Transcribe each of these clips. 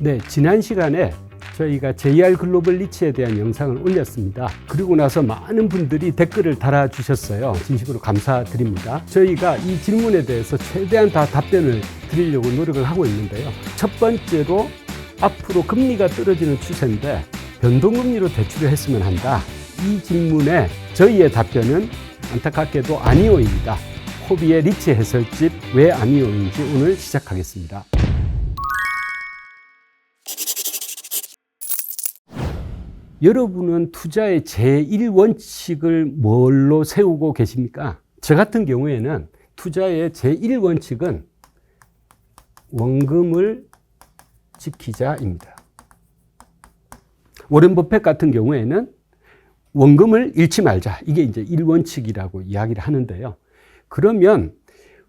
네, 지난 시간에 저희가 JR 글로벌 리츠에 대한 영상을 올렸습니다. 그리고 나서 많은 분들이 댓글을 달아주셨어요. 진심으로 감사드립니다. 저희가 이 질문에 대해서 최대한 다 답변을 드리려고 노력을 하고 있는데요. 첫 번째로 앞으로 금리가 떨어지는 추세인데 변동금리로 대출을 했으면 한다. 이 질문에 저희의 답변은 안타깝게도 아니오입니다. 코비의 리츠 해설집 왜 아니오인지 오늘 시작하겠습니다. 여러분은 투자의 제1원칙을 뭘로 세우고 계십니까? 저 같은 경우에는 투자의 제1원칙은 원금을 지키자입니다. 워렌 버핏 같은 경우에는 원금을 잃지 말자. 이게 이제 1원칙이라고 이야기를 하는데요. 그러면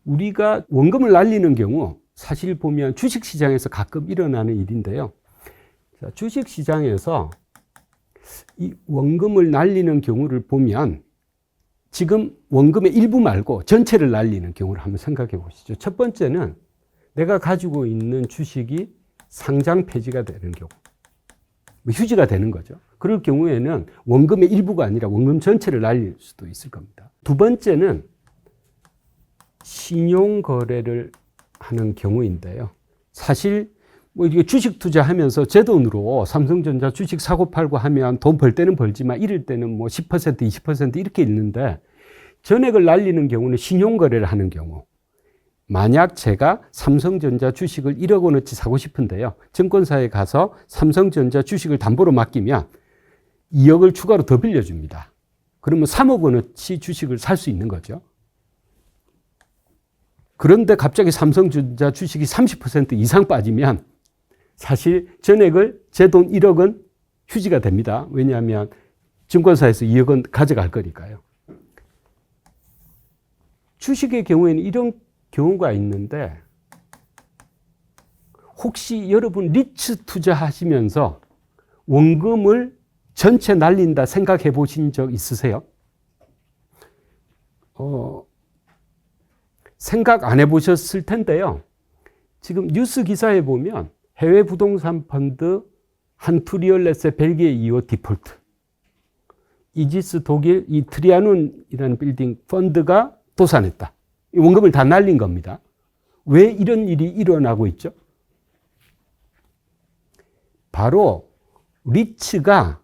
우리가 원금을 날리는 경우 사실 보면 주식시장에서 가끔 일어나는 일인데요. 주식시장에서 이 원금을 날리는 경우를 보면 지금 원금의 일부 말고 전체를 날리는 경우를 한번 생각해 보시죠. 첫 번째는 내가 가지고 있는 주식이 상장 폐지가 되는 경우, 휴지가 되는 거죠. 그럴 경우에는 원금의 일부가 아니라 원금 전체를 날릴 수도 있을 겁니다. 두 번째는 신용거래를 하는 경우인데요. 사실 이게 주식 투자하면서 제 돈으로 삼성전자 주식 사고 팔고 하면 돈 벌 때는 벌지만 잃을 때는 10%, 20% 이렇게 잃는데 전액을 날리는 경우는 신용거래를 하는 경우. 만약 제가 삼성전자 주식을 1억 원어치 사고 싶은데요. 증권사에 가서 삼성전자 주식을 담보로 맡기면 2억을 추가로 더 빌려줍니다. 그러면 3억 원어치 주식을 살 수 있는 거죠. 그런데 갑자기 삼성전자 주식이 30% 이상 빠지면 사실 전액을 제 돈 1억은 휴지가 됩니다. 왜냐하면 증권사에서 2억 원 가져갈 거니까요. 주식의 경우에는 이런 경우가 있는데 혹시 여러분 리츠 투자하시면서 원금을 전체 날린다 생각해 보신 적 있으세요? 생각 안 해보셨을 텐데요. 지금 뉴스 기사에 보면 해외 부동산 펀드 한투리얼렛의 벨기에 2호 디폴트, 이지스 독일 이 트리아논이라는 빌딩 펀드가 도산했다. 원금을 다 날린 겁니다. 왜 이런 일이 일어나고 있죠? 바로 리츠가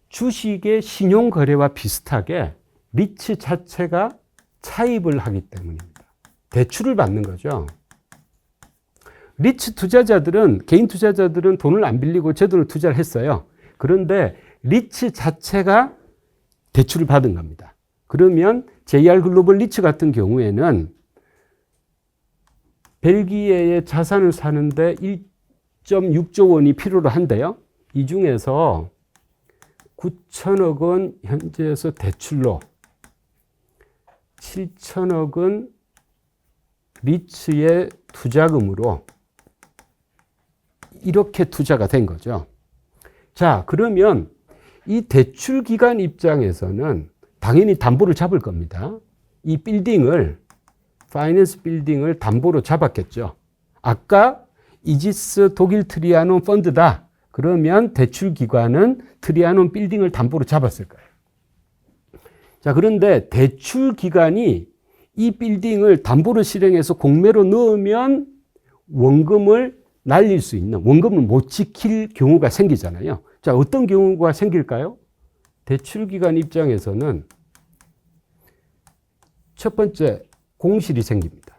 주식의 신용거래와 비슷하게 리츠 자체가 차입을 하기 때문입니다. 대출을 받는 거죠. 리츠 투자자들은, 개인 투자자들은 돈을 안 빌리고 제 돈을 투자를 했어요. 그런데 리츠 자체가 대출을 받은 겁니다. 그러면 JR 글로벌 리츠 같은 경우에는 벨기에의 자산을 사는데 1.6조 원이 필요로 한대요. 이 중에서 9천억 원 현재에서 대출로 7천억 원 리츠의 투자금으로 이렇게 투자가 된 거죠. 자, 그러면 이 대출 기관 입장에서는 당연히 담보를 잡을 겁니다. 이 빌딩을, 파이낸스 빌딩을 담보로 잡았겠죠. 아까 이지스 독일 트리아논 펀드다. 그러면 대출 기관은 트리아논 빌딩을 담보로 잡았을 거예요. 자, 그런데 대출 기관이 이 빌딩을 담보로 실행해서 공매로 넣으면 원금을 날릴 수 있는, 원금을 못 지킬 경우가 생기잖아요. 자, 어떤 경우가 생길까요? 대출기관 입장에서는 첫 번째, 공실이 생깁니다.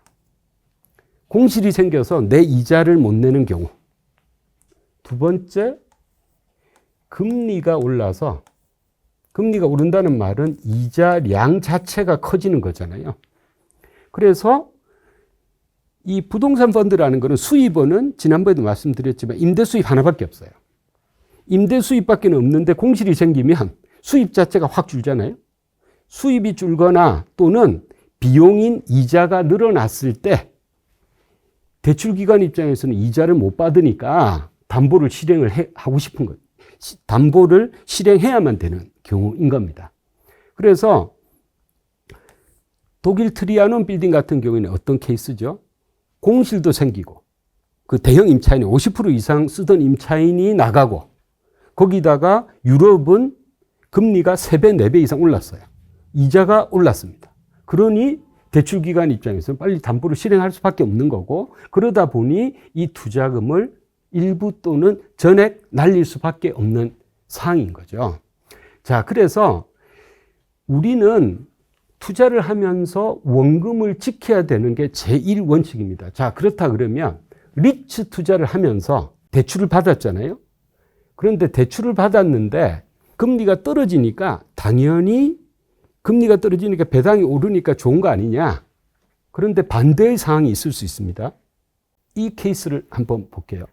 공실이 생겨서 내 이자를 못 내는 경우. 두 번째, 금리가 올라서, 금리가 오른다는 말은 이자량 자체가 커지는 거잖아요. 그래서 이 부동산 펀드라는 것은 수입원은 지난번에도 말씀드렸지만 임대 수입 하나밖에 없어요. 임대 수입밖에 없는데 공실이 생기면 수입 자체가 확 줄잖아요. 수입이 줄거나 또는 비용인 이자가 늘어났을 때 대출기관 입장에서는 이자를 못 받으니까 담보를 하고 싶은 거예요. 담보를 실행해야만 되는 경우인 겁니다. 그래서 독일 트리아논 빌딩 같은 경우에는 어떤 케이스죠? 공실도 생기고 그 대형 임차인이 50% 이상 쓰던 임차인이 나가고 거기다가 유럽은 금리가 3배, 4배 이상 올랐어요. 이자가 올랐습니다. 그러니 대출기관 입장에서는 빨리 담보를 실행할 수밖에 없는 거고 그러다 보니 이 투자금을 일부 또는 전액 날릴 수밖에 없는 상황인 거죠. 자, 그래서 우리는 투자를 하면서 원금을 지켜야 되는 게 제1원칙입니다. 자, 그렇다 그러면 리츠 투자를 하면서 대출을 받았잖아요. 그런데 대출을 받았는데 금리가 떨어지니까 당연히 금리가 떨어지니까 배당이 오르니까 좋은 거 아니냐. 그런데 반대의 상황이 있을 수 있습니다. 이 케이스를 한번 볼게요.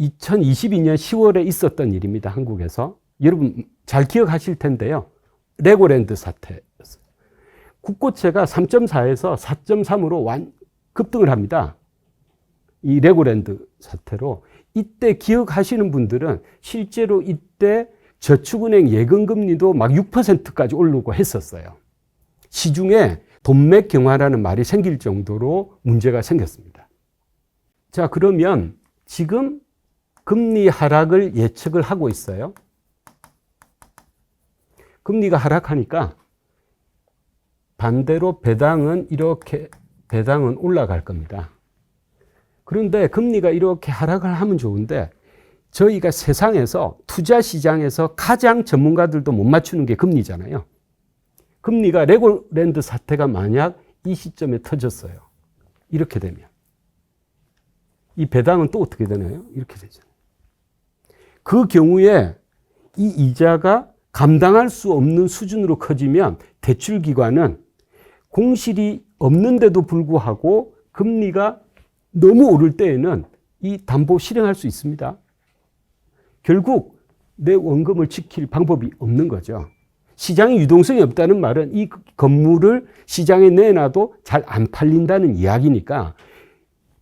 2022년 10월에 있었던 일입니다. 한국에서. 여러분 잘 기억하실 텐데요. 레고랜드 사태였어요. 국고채가 3.4에서 4.3으로 급등을 합니다. 이 레고랜드 사태로. 이때 기억하시는 분들은 실제로 이때 저축은행 예금금리도 막 6%까지 오르고 했었어요. 시중에 돈맥 경화라는 말이 생길 정도로 문제가 생겼습니다. 자, 그러면 지금 금리 하락을 예측을 하고 있어요. 금리가 하락하니까 반대로 배당은 올라갈 겁니다. 그런데 금리가 이렇게 하락을 하면 좋은데 저희가 세상에서 투자 시장에서 가장 전문가들도 못 맞추는 게 금리잖아요. 금리가 레고랜드 사태가 만약 이 시점에 터졌어요. 이렇게 되면 이 배당은 또 어떻게 되나요? 이렇게 되잖아요. 그 경우에 이 이자가 감당할 수 없는 수준으로 커지면 대출기관은 공실이 없는데도 불구하고 금리가 너무 오를 때에는 이 담보 실행할 수 있습니다. 결국 내 원금을 지킬 방법이 없는 거죠. 시장에 유동성이 없다는 말은 이 건물을 시장에 내놔도 잘 안 팔린다는 이야기니까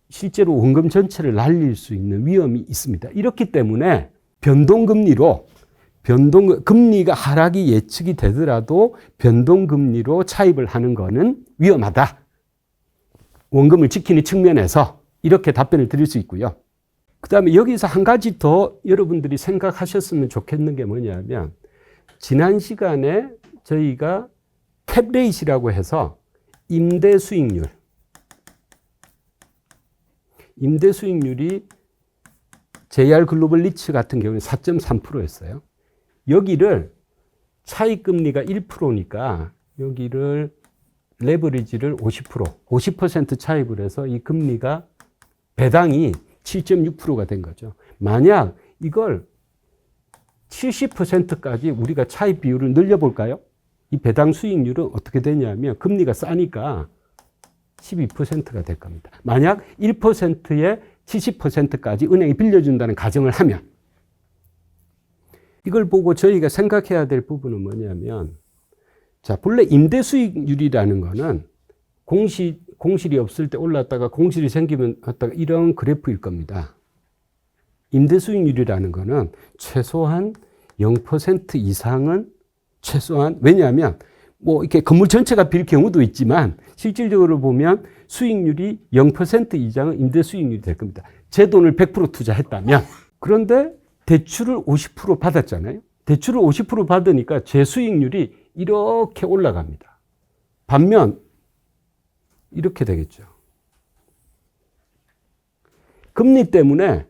실제로 원금 전체를 날릴 수 있는 위험이 있습니다. 이렇기 때문에 금리가 하락이 예측이 되더라도 변동금리로 차입을 하는 것은 위험하다. 원금을 지키는 측면에서 이렇게 답변을 드릴 수 있고요. 그 다음에 여기서 한 가지 더 여러분들이 생각하셨으면 좋겠는 게 뭐냐면 지난 시간에 저희가 캡레이시라고 해서 임대 수익률이 JR 글로벌 리츠 같은 경우는 4.3%였어요. 여기를 차익금리가 1%니까 여기를 레버리지를 50% 차입을 해서 이 금리가 배당이 7.6%가 된 거죠. 만약 이걸 70%까지 우리가 차입 비율을 늘려볼까요? 이 배당 수익률은 어떻게 되냐면 금리가 싸니까 12%가 될 겁니다. 만약 1%에 70%까지 은행이 빌려준다는 가정을 하면 이걸 보고 저희가 생각해야 될 부분은 뭐냐면 자, 본래 임대 수익률이라는 거는 공실이 없을 때 올랐다가 공실이 생기면 왔다가 이런 그래프일 겁니다. 임대 수익률이라는 거는 최소한 0% 이상은 왜냐하면 뭐 이렇게 건물 전체가 빌 경우도 있지만 실질적으로 보면 수익률이 0% 이상은 임대 수익률이 될 겁니다. 제 돈을 100% 투자했다면 그런데 대출을 50% 받았잖아요. 대출을 50% 받으니까 제 수익률이 이렇게 올라갑니다. 반면 이렇게 되겠죠. 금리 때문에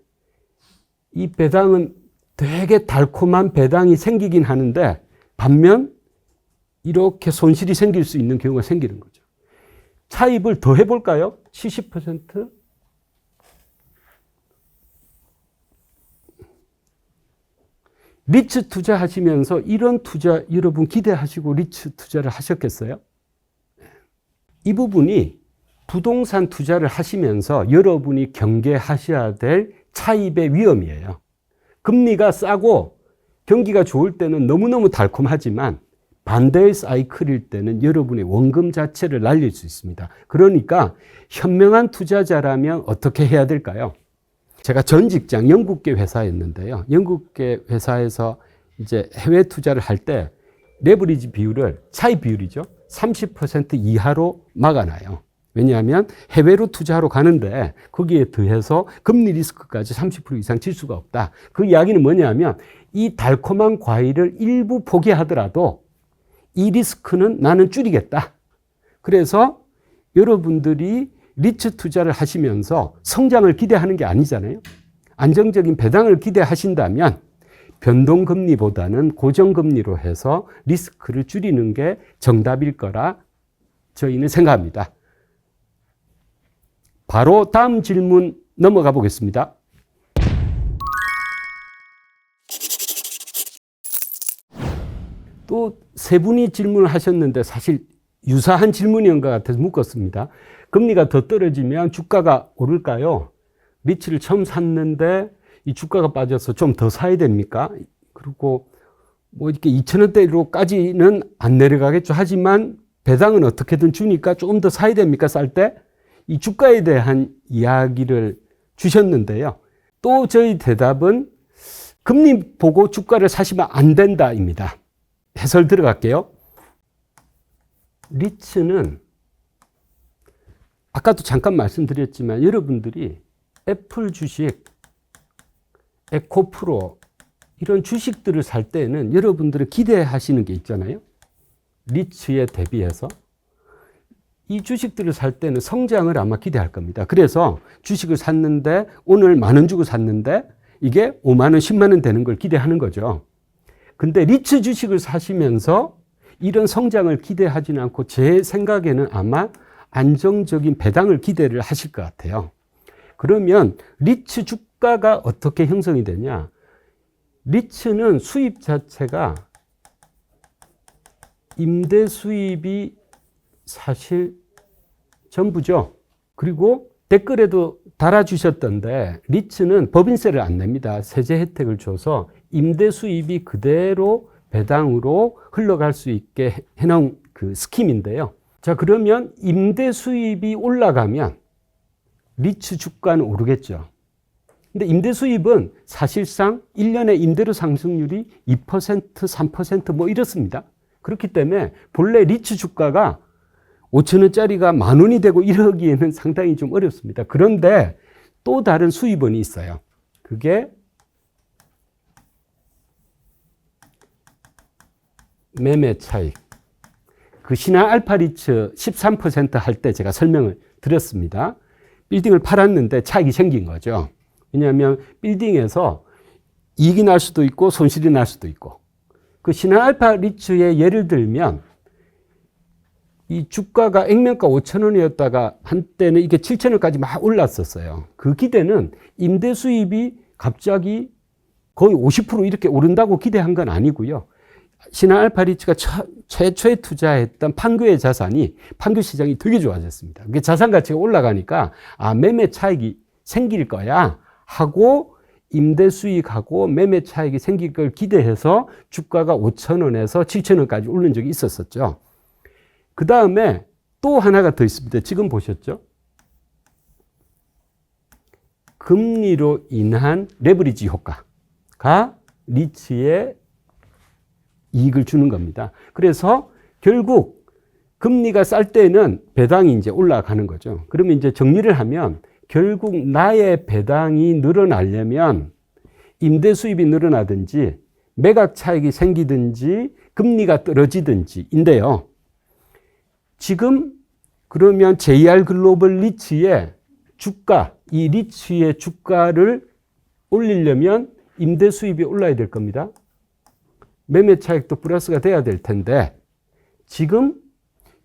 이 배당은 되게 달콤한 배당이 생기긴 하는데 반면 이렇게 손실이 생길 수 있는 경우가 생기는 거죠. 차입을 더 해볼까요? 70%? 리츠 투자하시면서 이런 투자 여러분 기대하시고 리츠 투자를 하셨겠어요? 이 부분이 부동산 투자를 하시면서 여러분이 경계하셔야 될 차입의 위험이에요. 금리가 싸고 경기가 좋을 때는 너무너무 달콤하지만 반대의 사이클일 때는 여러분의 원금 자체를 날릴 수 있습니다. 그러니까 현명한 투자자라면 어떻게 해야 될까요? 제가 전 직장 영국계 회사였는데요. 영국계 회사에서 이제 해외 투자를 할 때 레버리지 비율을 차입 비율이죠. 30% 이하로 막아놔요. 왜냐하면 해외로 투자하러 가는데 거기에 더해서 금리 리스크까지 30% 이상 질 수가 없다. 그 이야기는 뭐냐면 이 달콤한 과일을 일부 포기하더라도 이 리스크는 나는 줄이겠다. 그래서 여러분들이 리츠 투자를 하시면서 성장을 기대하는 게 아니잖아요. 안정적인 배당을 기대하신다면 변동금리보다는 고정금리로 해서 리스크를 줄이는 게 정답일 거라 저희는 생각합니다. 바로 다음 질문 넘어가 보겠습니다. 또 세 분이 질문을 하셨는데 사실 유사한 질문인 것 같아서 묶었습니다. 금리가 더 떨어지면 주가가 오를까요? 리츠를 처음 샀는데 이 주가가 빠져서 좀 더 사야 됩니까? 그리고 뭐 이렇게 2,000원대로까지는 안 내려가겠죠. 하지만 배당은 어떻게든 주니까 조금 더 사야 됩니까? 쌀 때? 이 주가에 대한 이야기를 주셨는데요. 또 저희 대답은 금리 보고 주가를 사시면 안 된다입니다. 해설 들어갈게요. 리츠는 아까도 잠깐 말씀드렸지만 여러분들이 애플 주식, 에코프로 이런 주식들을 살 때는 여러분들은 기대하시는 게 있잖아요. 리츠에 대비해서. 이 주식들을 살 때는 성장을 아마 기대할 겁니다. 그래서 주식을 샀는데 오늘 10,000원 주고 샀는데 이게 50,000원, 100,000원 되는 걸 기대하는 거죠. 근데 리츠 주식을 사시면서 이런 성장을 기대하지는 않고 제 생각에는 아마 안정적인 배당을 기대를 하실 것 같아요. 그러면 리츠 주가가 어떻게 형성이 되냐? 리츠는 수입 자체가 임대 수입이 사실 전부죠. 그리고 댓글에도 달아주셨던데 리츠는 법인세를 안 냅니다. 세제 혜택을 줘서 임대 수입이 그대로 배당으로 흘러갈 수 있게 해놓은 그 스킴인데요. 자, 그러면 임대 수입이 올라가면 리츠 주가는 오르겠죠. 근데 임대 수입은 사실상 1년에 임대료 상승률이 2%, 3% 뭐 이렇습니다. 그렇기 때문에 본래 리츠 주가가 5,000원짜리가 10,000원이 되고 이러기에는 상당히 좀 어렵습니다. 그런데 또 다른 수입원이 있어요. 그게 매매 차익. 그 신한 알파리츠 13% 할 때 제가 설명을 드렸습니다. 빌딩을 팔았는데 차익이 생긴 거죠. 왜냐하면 빌딩에서 이익이 날 수도 있고 손실이 날 수도 있고. 그 신한 알파리츠의 예를 들면 이 주가가 액면가 5,000원이었다가 한때는 이게 7,000원까지 막 올랐었어요. 그 기대는 임대 수입이 갑자기 거의 50% 이렇게 오른다고 기대한 건 아니고요. 신한 알파리츠가 최초에 투자했던 판교의 자산이 판교 시장이 되게 좋아졌습니다. 그게 자산 가치가 올라가니까 매매 차익이 생길 거야 하고 임대 수익하고 매매 차익이 생길 걸 기대해서 주가가 5,000원에서 7,000원까지 오른 적이 있었었죠. 그 다음에 또 하나가 더 있습니다. 지금 보셨죠? 금리로 인한 레버리지 효과가 리츠에 이익을 주는 겁니다. 그래서 결국 금리가 쌀 때는 배당이 이제 올라가는 거죠. 그러면 이제 정리를 하면 결국 나의 배당이 늘어나려면 임대 수입이 늘어나든지 매각 차익이 생기든지 금리가 떨어지든지인데요. 지금 그러면 JR 글로벌 리츠의 주가, 이 리츠의 주가를 올리려면 임대 수입이 올라야 될 겁니다. 매매 차익도 플러스가 돼야 될 텐데 지금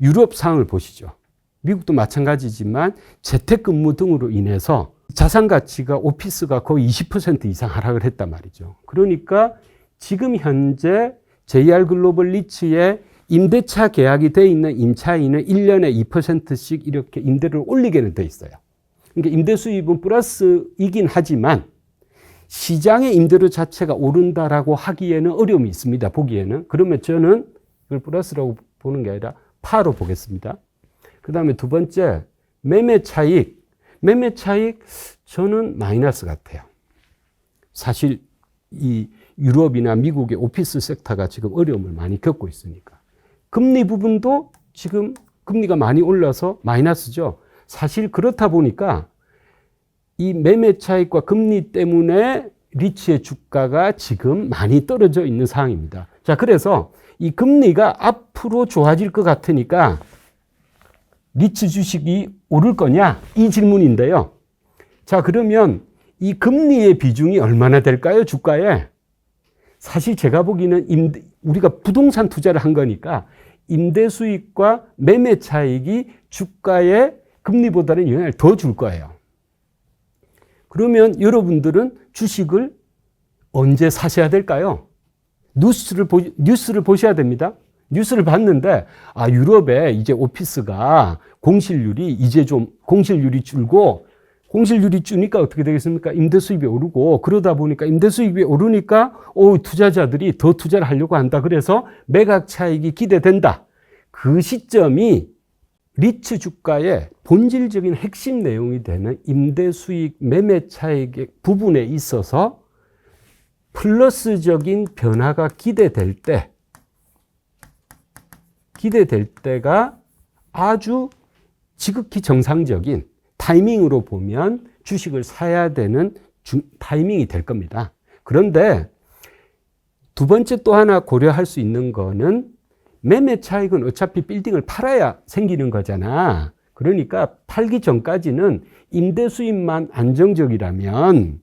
유럽 상황을 보시죠. 미국도 마찬가지지만 재택근무 등으로 인해서 자산 가치가 오피스가 거의 20% 이상 하락을 했단 말이죠. 그러니까 지금 현재 JR 글로벌 리츠의 임대차 계약이 돼 있는 임차인은 1년에 2%씩 이렇게 임대를 올리게는 돼 있어요. 그러니까 임대 수입은 플러스이긴 하지만 시장의 임대료 자체가 오른다라고 하기에는 어려움이 있습니다. 보기에는. 그러면 저는 이걸 플러스라고 보는 게 아니라 파로 보겠습니다. 그 다음에 두 번째, 매매 차익. 매매 차익 저는 마이너스 같아요. 사실 이 유럽이나 미국의 오피스 섹터가 지금 어려움을 많이 겪고 있으니까. 금리 부분도 지금 금리가 많이 올라서 마이너스죠. 사실 그렇다 보니까 이 매매 차익과 금리 때문에 리츠의 주가가 지금 많이 떨어져 있는 상황입니다. 자, 그래서 이 금리가 앞으로 좋아질 것 같으니까 리츠 주식이 오를 거냐? 이 질문인데요. 자, 그러면 이 금리의 비중이 얼마나 될까요? 주가에? 사실 제가 보기에는 우리가 부동산 투자를 한 거니까 임대 수익과 매매 차익이 주가에 금리보다는 영향을 더 줄 거예요. 그러면 여러분들은 주식을 언제 사셔야 될까요? 뉴스를 보셔야 됩니다. 뉴스를 봤는데, 유럽에 이제 오피스가 공실률이 줄고, 공실률이 주니까 어떻게 되겠습니까? 임대 수입이 오르고, 그러다 보니까 임대 수입이 오르니까, 투자자들이 더 투자를 하려고 한다. 그래서 매각 차익이 기대된다. 그 시점이 리츠 주가의 본질적인 핵심 내용이 되는 임대 수익 매매 차익의 부분에 있어서 플러스적인 변화가 기대될 때가 아주 지극히 정상적인 타이밍으로 보면 주식을 사야 되는 타이밍이 될 겁니다. 그런데 두 번째 또 하나 고려할 수 있는 거는 매매 차익은 어차피 빌딩을 팔아야 생기는 거잖아. 그러니까 팔기 전까지는 임대 수입만 안정적이라면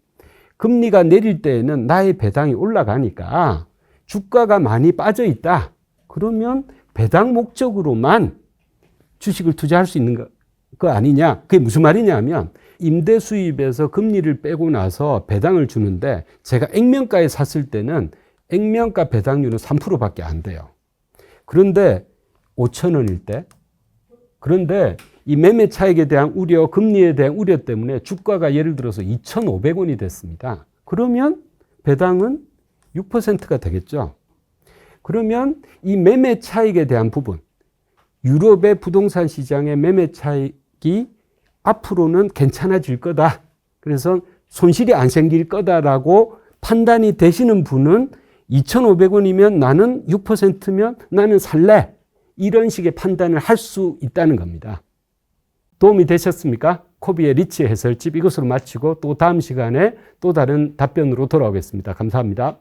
금리가 내릴 때에는 나의 배당이 올라가니까 주가가 많이 빠져 있다. 그러면 배당 목적으로만 주식을 투자할 수 있는 거 아니냐. 그게 무슨 말이냐면 임대 수입에서 금리를 빼고 나서 배당을 주는데 제가 액면가에 샀을 때는 액면가 배당률은 3%밖에 안 돼요. 그런데 5,000원일 때, 그런데 이 매매 차익에 대한 우려, 금리에 대한 우려 때문에 주가가 예를 들어서 2,500원이 됐습니다. 그러면 배당은 6%가 되겠죠. 그러면 이 매매 차익에 대한 부분, 유럽의 부동산 시장의 매매 차익이 앞으로는 괜찮아질 거다. 그래서 손실이 안 생길 거다라고 판단이 되시는 분은 2,500원이면 나는 6%면 나는 살래. 이런 식의 판단을 할 수 있다는 겁니다. 도움이 되셨습니까? 코비의 리츠 해설집 이것으로 마치고 또 다음 시간에 또 다른 답변으로 돌아오겠습니다. 감사합니다.